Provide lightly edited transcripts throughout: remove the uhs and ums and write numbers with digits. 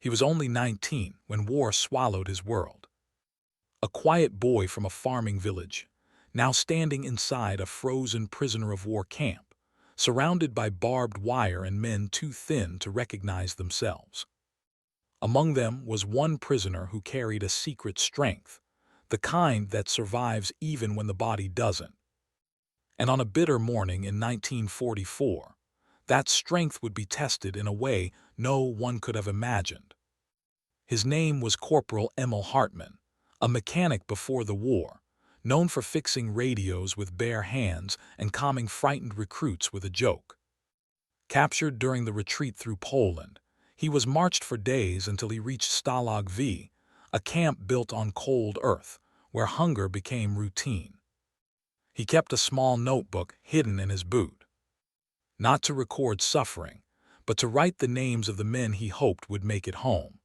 He was only 19 when war swallowed his world. A quiet boy from a farming village, now standing inside a frozen prisoner of war camp, surrounded by barbed wire and men too thin to recognize themselves. Among them was one prisoner who carried a secret strength, the kind that survives even when the body doesn't. And on a bitter morning in 1944, that strength would be tested in a way no one could have imagined. His name was Corporal Emil Hartmann, a mechanic before the war, known for fixing radios with bare hands and calming frightened recruits with a joke. Captured during the retreat through Poland, he was marched for days until he reached Stalag V, a camp built on cold earth, where hunger became routine. He kept a small notebook hidden in his boot, not to record suffering, but to write the names of the men he hoped would make it home.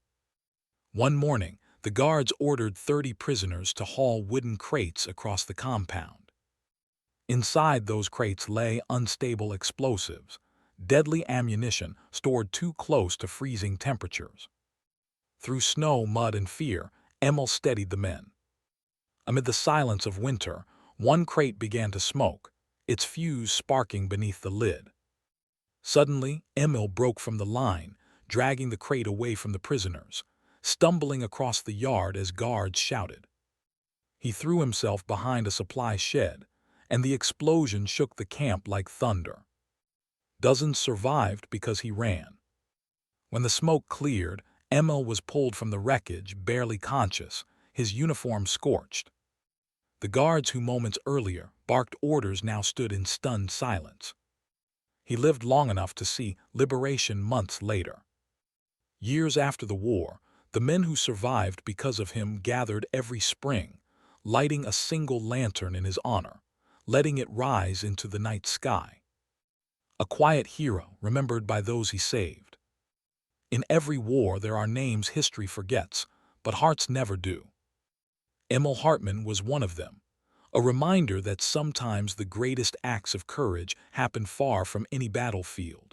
One morning, the guards ordered 30 prisoners to haul wooden crates across the compound. Inside those crates lay unstable explosives, deadly ammunition stored too close to freezing temperatures. Through snow, mud, and fear, Emil steadied the men. Amid the silence of winter, one crate began to smoke, its fuse sparking beneath the lid. Suddenly, Emil broke from the line, dragging the crate away from the prisoners, stumbling across the yard as guards shouted. He threw himself behind a supply shed, and the explosion shook the camp like thunder. Dozens survived because he ran. When the smoke cleared, Emil was pulled from the wreckage, barely conscious, his uniform scorched. The guards who moments earlier barked orders now stood in stunned silence. He lived long enough to see liberation months later. Years after the war, the men who survived because of him gathered every spring, lighting a single lantern in his honor, letting it rise into the night sky. A quiet hero remembered by those he saved. In every war there are names history forgets, but hearts never do. Emil Hartmann was one of them, a reminder that sometimes the greatest acts of courage happen far from any battlefield.